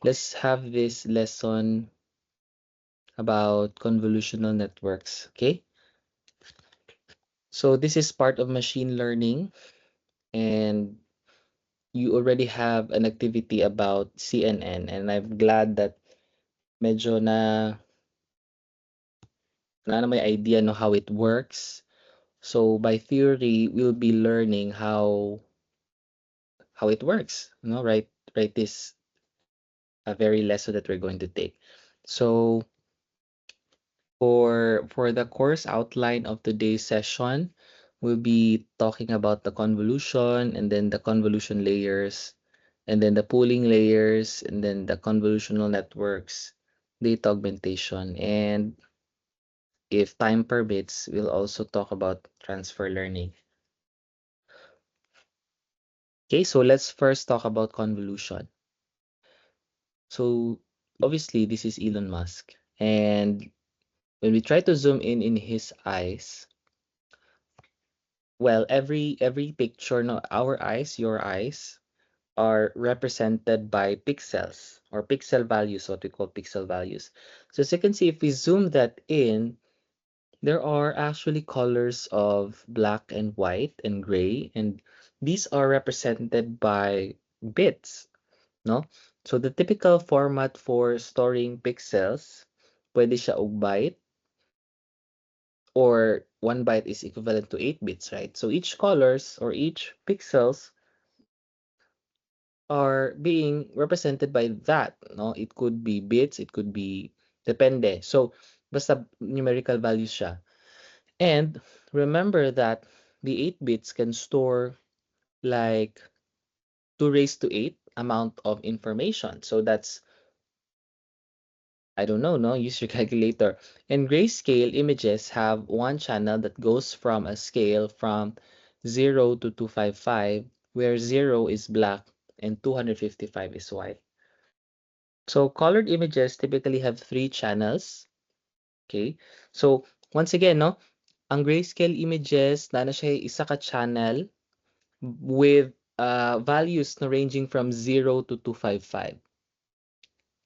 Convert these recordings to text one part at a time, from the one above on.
let's have this lesson about convolutional networks, okay? So this is part of machine learning, and you already have an activity about CNN, and I'm glad that medyo na may idea no how it works. So by theory, we'll be learning how it works, right this a very lesson that we're going to take. So for the course outline of today's session, we'll be talking about the convolution and then the convolution layers and then the pooling layers and then the convolutional networks, data augmentation, and if time permits, we'll also talk about transfer learning. Okay, so let's first talk about convolution. So obviously this is Elon Musk, and when we try to zoom in his eyes, well, every picture, no, our eyes, your eyes, are represented by pixels or pixel values, what we call pixel values. So as you can see, if we zoom that in, there are actually colors of black and white and gray, and these are represented by bits, no? So the typical format for storing pixels, pwede siya og byte, or 1 byte is equivalent to 8 bits, right? So each colors or each pixels are being represented by that, no? It could be bits, it could be depende. So basta numerical values siya. And remember that the 8 bits can store like 2 raised to 8 amount of information. So that's, I don't know, no? Use your calculator. And grayscale images have one channel that goes from a scale from 0 to 255, where 0 is black and 255 is white. So colored images typically have 3 channels. Okay? So once again, no? Ang grayscale images, na siya isa ka channel with values na ranging from 0 to 255.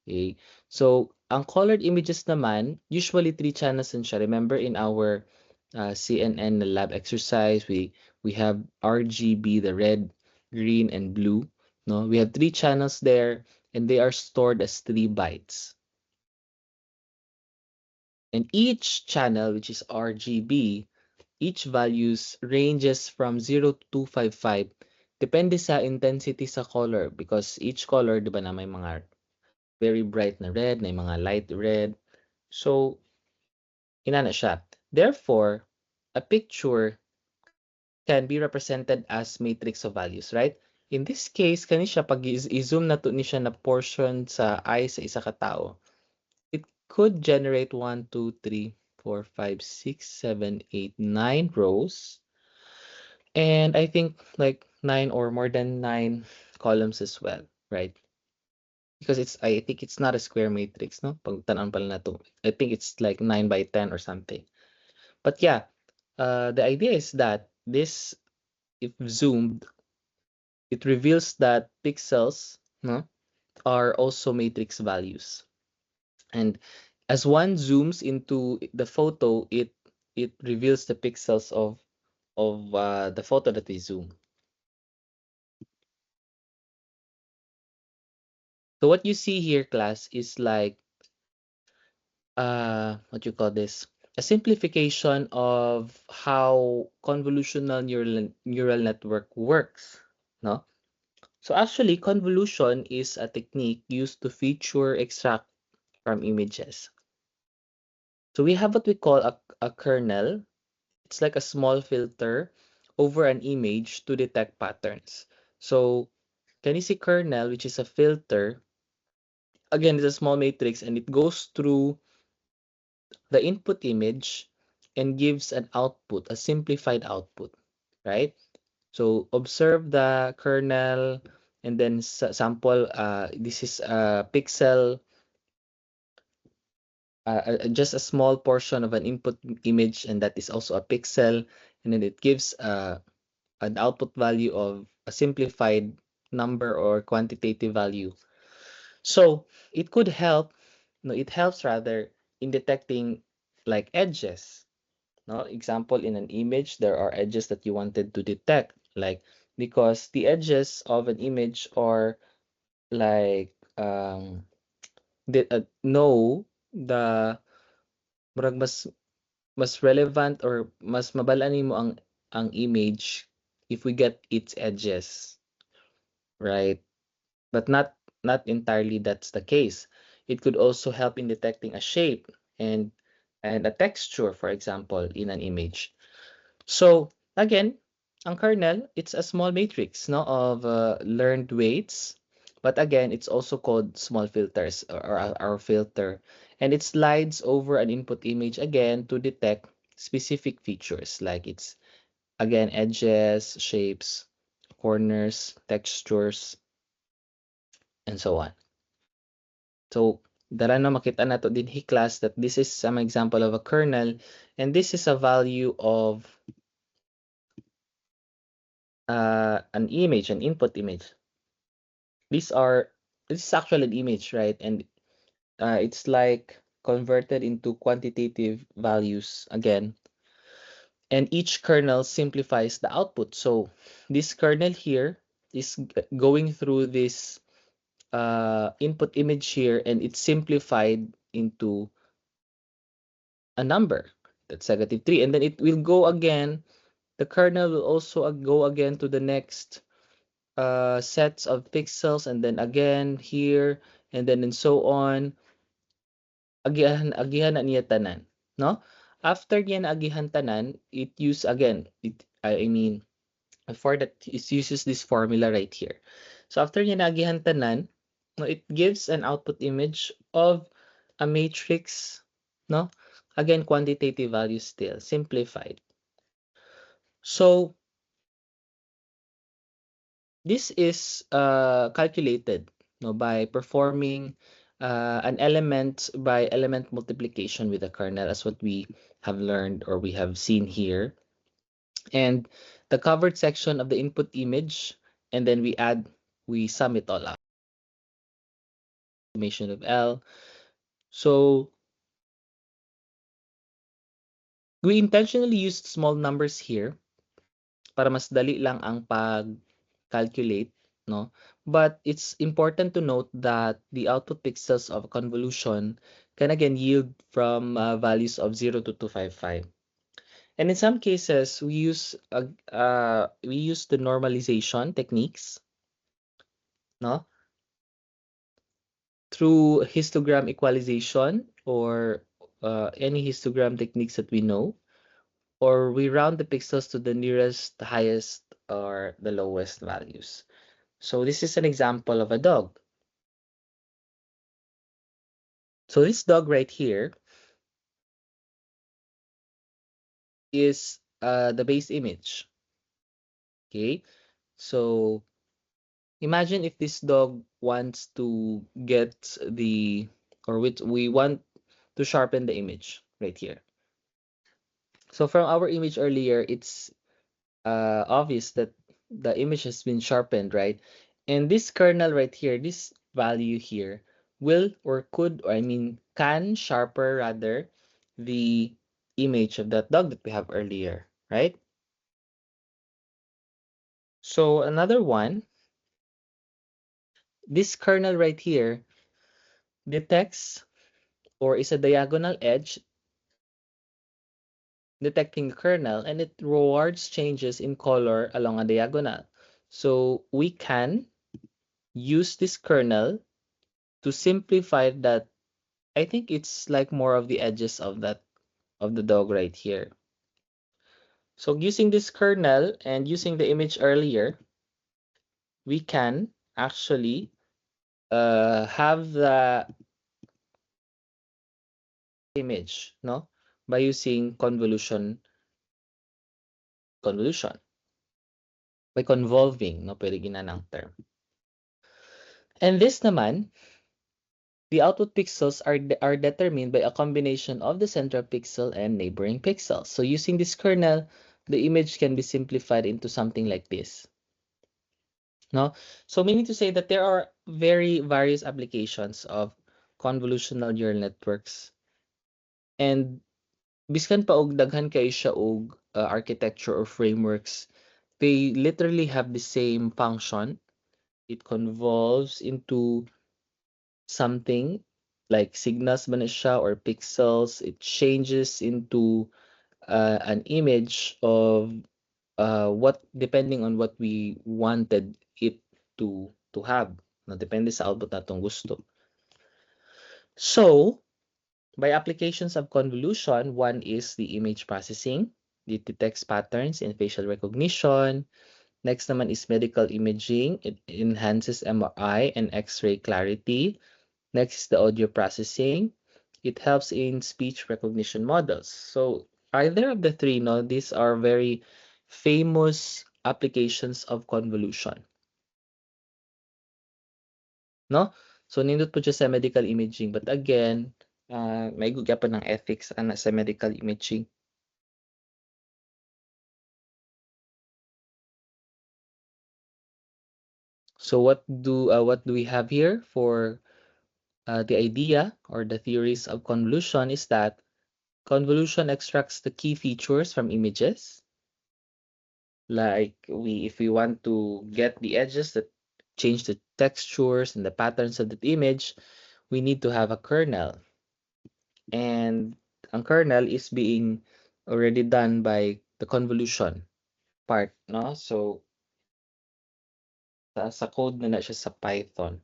Okay? So, ang colored images naman, usually 3 channels din siya. Remember in our CNN lab exercise, we have RGB, the red, green, and blue. No, we have 3 channels there, and they are stored as 3 bytes. And each channel, which is RGB, each values ranges from 0 to 255. Depende sa intensity sa color, because each color, di ba na may mga very bright na red, may mga light red. So, inana siya. Therefore, a picture can be represented as matrix of values, right? In this case, kani siya pag i-zoom na to ni siya na portion sa eye sa isa ka tao, it could generate 1, 2, 3, 4, 5, 6, 7, 8, 9 rows. And I think like 9 or more than 9 columns as well, right? Because I think it's not a square matrix, no? Pag tanan pala na to. I think it's like 9 by 10 or something. But yeah, the idea is that this, if zoomed, it reveals that pixels, no, are also matrix values. And as one zooms into the photo, it reveals the pixels of the photo that we zoom. So what you see here, class, is like what you call this, a simplification of how convolutional neural network works, no? So actually, convolution is a technique used to feature extract from images. So we have what we call a kernel. It's like a small filter over an image to detect patterns. So can you see kernel, which is a filter? Again, it's a small matrix, and it goes through the input image and gives an output, a simplified output, right? So observe the kernel and then sample, this is a pixel, just a small portion of an input image, and that is also a pixel, and then it gives an output value of a simplified number or quantitative value. So it could help, no, it helps rather in detecting like edges. No, example, in an image, there are edges that you wanted to detect, like because the edges of an image are like know the murag mas relevant or mas mabalaan mo ang image if we get its edges, right? But not entirely that's the case. It could also help in detecting a shape and a texture, for example, in an image. So again, ang kernel, it's a small matrix, no, of learned weights. But again, it's also called small filters or our filter. And it slides over an input image again to detect specific features like it's again edges, shapes, corners, textures, and so on. So dara na makita nato dinhi class that this is some example of a kernel and this is a value of an image, an input image. This is actually an image, right? And it's like converted into quantitative values again. And each kernel simplifies the output. So this kernel here is going through this input image here and it's simplified into a number. That's -3. And then it will go again. The kernel will also go again to the next sets of pixels and then again here and then and so on. Agihan na niya tanan, no? After niya na agihan tanan, it use again, I mean, for that, it uses this formula right here. So after niya na agihan tanan, no, it gives an output image of a matrix, no? Again, quantitative value still, simplified. So this is calculated, no, by performing an element by element multiplication with the kernel as what we have learned or we have seen here. And the covered section of the input image, and then we sum it all up. Summation of L. So we intentionally used small numbers here para mas dali lang ang pag-calculate, no? But it's important to note that the output pixels of convolution can again yield from values of 0 to 255. And in some cases, we use the normalization techniques, no? Through histogram equalization or any histogram techniques that we know, or we round the pixels to the nearest, the highest, or the lowest values. So this is an example of a dog. So this dog right here is the base image. Okay, so imagine if this dog wants to get the, or we want to sharpen the image right here. So from our image earlier, it's obvious that the image has been sharpened, right? And this kernel right here, this value here, will or could, or I mean, can sharper rather the image of that dog that we have earlier, right? So another one, this kernel right here detects or is a diagonal edge detecting the kernel and it rewards changes in color along a diagonal. So we can use this kernel to simplify that. I think it's like more of the edges of the dog right here. So using this kernel and using the image earlier, we can actually have the image, no, by using convolution by convolving, no, pwede ginanang term. And this naman, the output pixels are determined by a combination of the central pixel and neighboring pixels. So using this kernel, the image can be simplified into something like this. no? So meaning to say that there are very various applications of convolutional neural networks, and biskan pa og daghan kay siya og architecture or frameworks, they literally have the same function. It convolves into something like signals ba na siya or pixels. It changes into an image of what depending on what we wanted it to have. No, depende sa output natong gusto. So, by applications of convolution, one is the image processing. It detects patterns in facial recognition. Next naman is medical imaging. It enhances MRI and X-ray clarity. Next is the audio processing. It helps in speech recognition models. So either of the three, no, these are very famous applications of convolution, no? So nindot po siya sa medical imaging, but again, may gugyapan ng ethics ana sa medical imaging. So what do we have here for the idea or the theories of convolution is that convolution extracts the key features from images. Like if we want to get the edges that change the textures and the patterns of the image, we need to have a kernel. And ang kernel is being already done by the convolution part, no? So sa code na siya sa Python.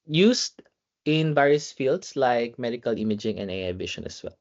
Used in various fields like medical imaging and AI vision as well.